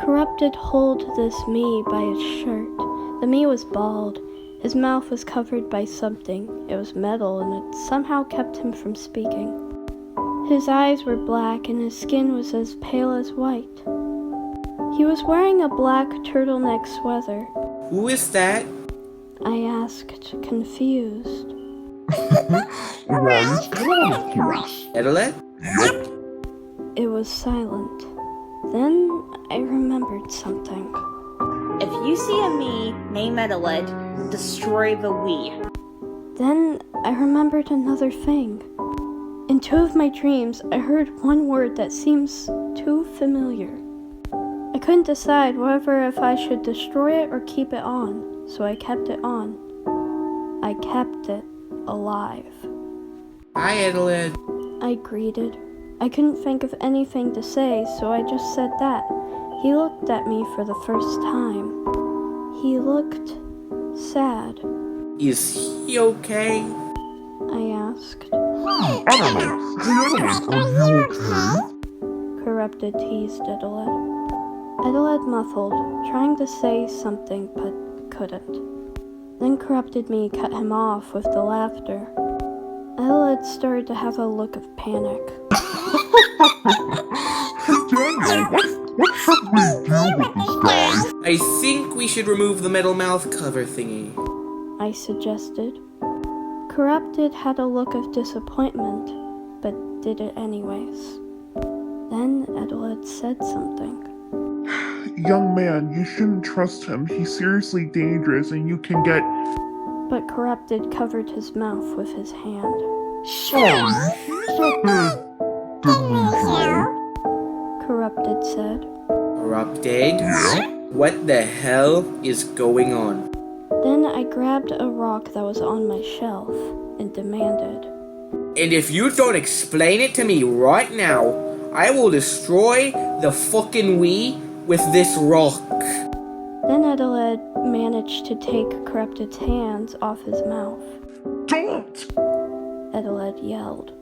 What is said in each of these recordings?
Corrupted held this me by his shirt. The me was bald. His mouth was covered by something. It was metal, and it somehow kept him from speaking. His eyes were black, and his skin was as pale as white. He was wearing a black turtleneck sweater. Who is that? I asked, confused. Adelaide? It was silent. Then I remembered something. If you see a me named Adelaide, destroy the we. Then I remembered another thing. In two of my dreams, I heard one word that seems too familiar. I couldn't decide whether if I should destroy it or keep it on, so I kept it on. I kept it alive. Hi, Adelaide. I greeted. I couldn't think of anything to say, so I just said that. He looked at me for the first time. He looked sad. Is he okay? I asked. Adelaide, are you okay? Corrupted teased Adelaide. Adelaide muffled, trying to say something but couldn't. Then Corrupted me cut him off with the laughter. Adelaide started to have a look of panic. Daniel, what should we do with this guy? I think we should remove the metal mouth cover thingy. I suggested. Corrupted had a look of disappointment, but did it anyways. Then Adelaide said something. Young man, you shouldn't trust him. He's seriously dangerous and you can get... But Corrupted covered his mouth with his hand. Sorry, he's a bit delusional. Corrupted said. Corrupted? Yeah? What the hell is going on? Then I grabbed a rock that was on my shelf and demanded. And if you don't explain it to me right now, I will destroy the fucking we with this rock. Then Adelaide managed to take Corrupted's hands off his mouth. Don't! Adelaide yelled.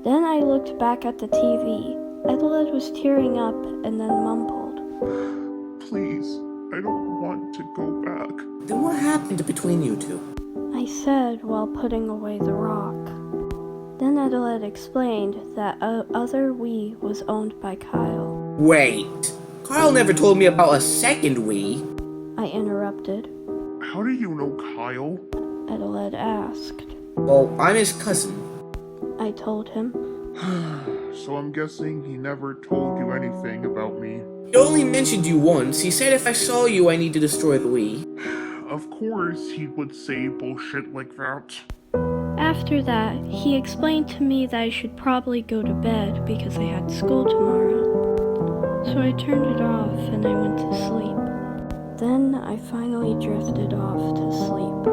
Then I looked back at the TV. Adelaide was tearing up and then mumbled. Please, I don't want to go back. Then what happened between you two? I said while putting away the rock. Then Adelaide explained that other we was owned by Kyle. Wait, Kyle never told me about a second we. I interrupted. How do you know Kyle? Adelaide asked. Well, I'm his cousin. I told him. So I'm guessing he never told you anything about me. He only mentioned you once. He said if I saw you, I need to destroy the we. Of course he would say bullshit like that. After that, he explained to me that I should probably go to bed because I had school tomorrow. So I turned it off and I went to sleep. Then I finally drifted off to sleep.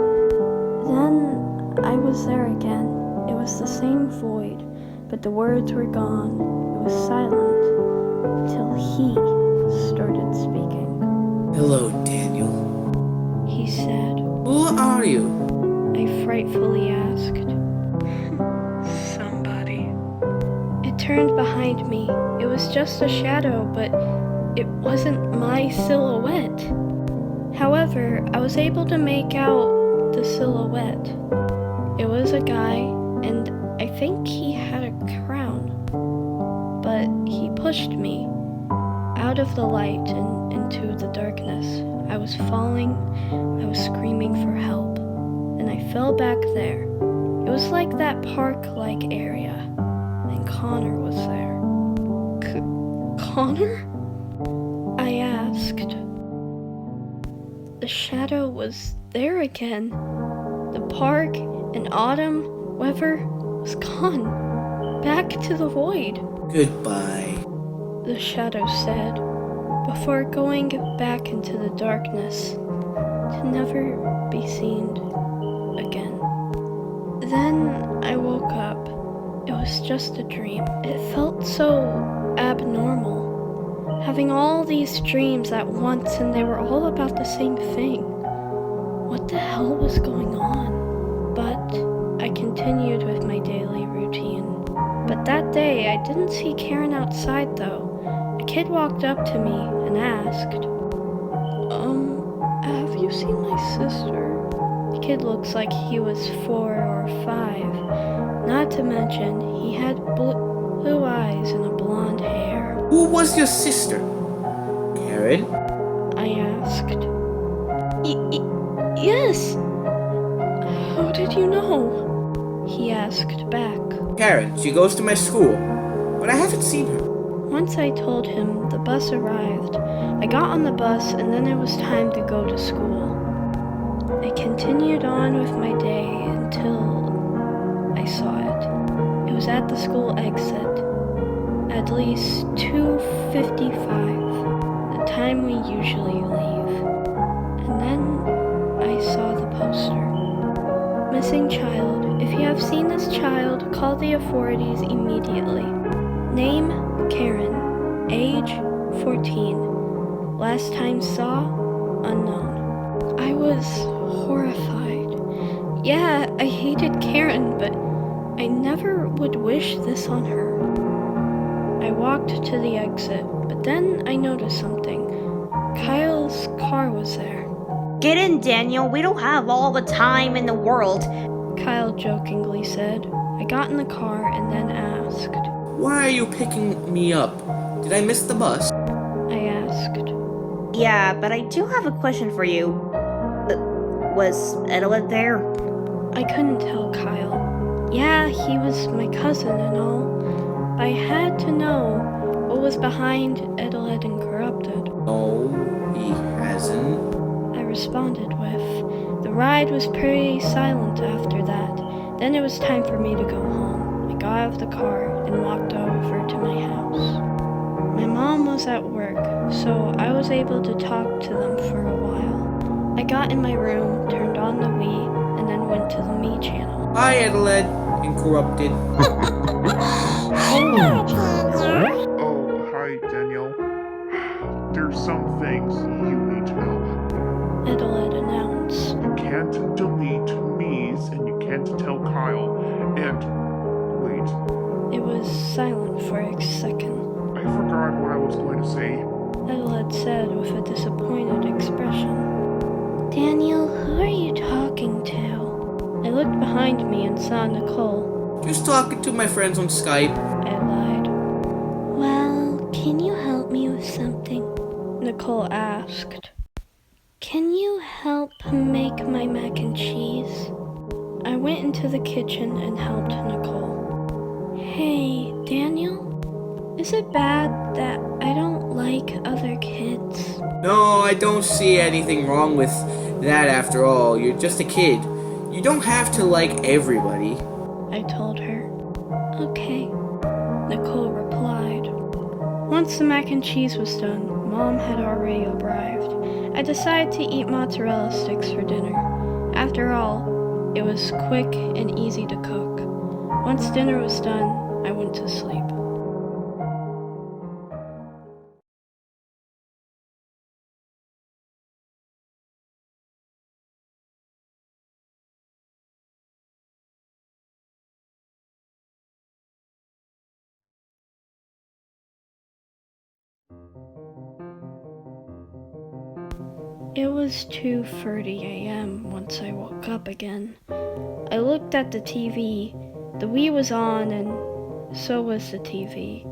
Then I was there again. It was the same void, but the words were gone. It was silent till he started speaking. Hello, Daniel. He said. Who are you? I frightfully asked. Somebody. It turned behind me. It was just a shadow, but it wasn't my silhouette. However, I was able to make out the silhouette. It was a guy, and I think he had a crown. But he pushed me out of the light and into the darkness. I was falling, I was screaming for help, and I fell back there. It was like that park-like area, and Connor was there. Connor? I asked. The shadow was there again. The park and autumn weather was gone. Back to the void. Goodbye. The shadow said, before going back into the darkness, to never be seen again. Then I woke up. It was just a dream. It felt so abnormal. Having all these dreams at once and they were all about the same thing. What the hell was going on? But I continued with my daily routine. But that day I didn't see Karen outside though. I kid walked up to me and asked, have you seen my sister? The kid looks like he was 4 or 5. Not to mention, he had blue eyes and a blonde hair. Who was your sister? Karen? I asked. Yes! How did you know? He asked back. Karen, she goes to my school, but I haven't seen her. Once I told him the bus arrived, I got on the bus and then it was time to go to school. I continued on with my day until I saw it. It was at the school exit, at least 2:55, the time we usually leave. And then I saw the poster. Missing child. If you have seen this child, call the authorities immediately. Name, Karen. Age, 14. Last time saw, unknown. I was horrified. Yeah, I hated Karen, but I never would wish this on her. I walked to the exit, but then I noticed something. Kyle's car was there. Get in, Daniel. We don't have all the time in the world. Kyle jokingly said. I got in the car and then asked. Why are you picking me up? Did I miss the bus? I asked. Yeah, but I do have a question for you. Was Adelaide there? I couldn't tell Kyle. Yeah, he was my cousin and all. But I had to know what was behind Adelaide and Corrupted. No, he hasn't. I responded with. The ride was pretty silent after that. Then it was time for me to go home. I got out of the car and walked over to my house. My mom was at work, so I was able to talk to them for a while. I got in my room, turned on the Wii, and then went to the Me channel. Hi, Adelaide. Incorrupted. Oh, hi, Daniel. There's some things you need to know. Adelaide announced. You can't delete me's and you can't tell Kyle. And wait, It was silent for a second. I forgot what I was going to say. Adelaide said with a disappointed expression. Daniel, who are you talking to? I looked behind me and saw Nicole. Just talking to my friends on Skype. I lied. Well, can you help me with something? Nicole asked. Can you help make my mac and cheese? I went into the kitchen and helped Nicole. Hey, Daniel? Is it bad that I don't like other kids? No, I don't see anything wrong with that after all. You're just a kid. You don't have to like everybody. I told her. Okay, Nicole replied. Once the mac and cheese was done, Mom had already arrived. I decided to eat mozzarella sticks for dinner. After all, it was quick and easy to cook. Once dinner was done, I went to sleep. It was 2:30 a.m. once I woke up again. I looked at the TV. The Wii was on and so was the TV.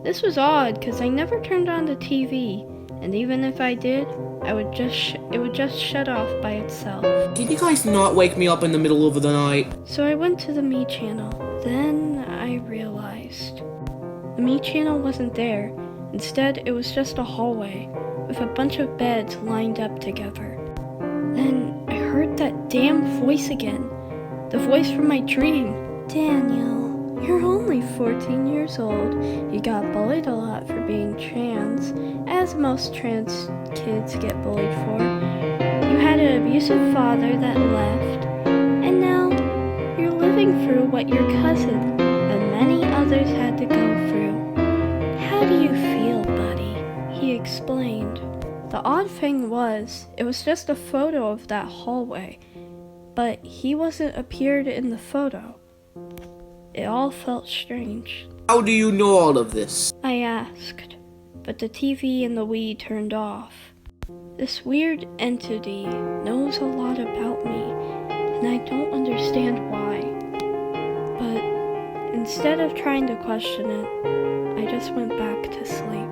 This was odd because I never turned on the TV, and even if I did, it would just shut off by itself. Can you guys not wake me up in the middle of the night? So I went to the Me channel. Then I realized the Me channel wasn't there. Instead, it was just a hallway with a bunch of beds lined up together. Then I heard that damn voice again. The voice from my dream. Daniel, you're only 14 years old. You got bullied a lot for being trans, as most trans kids get bullied for. You had an abusive father that left, and now you're living through what your cousin and many others had to go through. How do you feel, buddy? He explained. The odd thing was, it was just a photo of that hallway, but he wasn't appeared in the photo. It all felt strange. How do you know all of this? I asked. but the TV and the Wii turned off. This weird entity knows a lot about me, and I don't understand why. But instead of trying to question it, I just went back to sleep.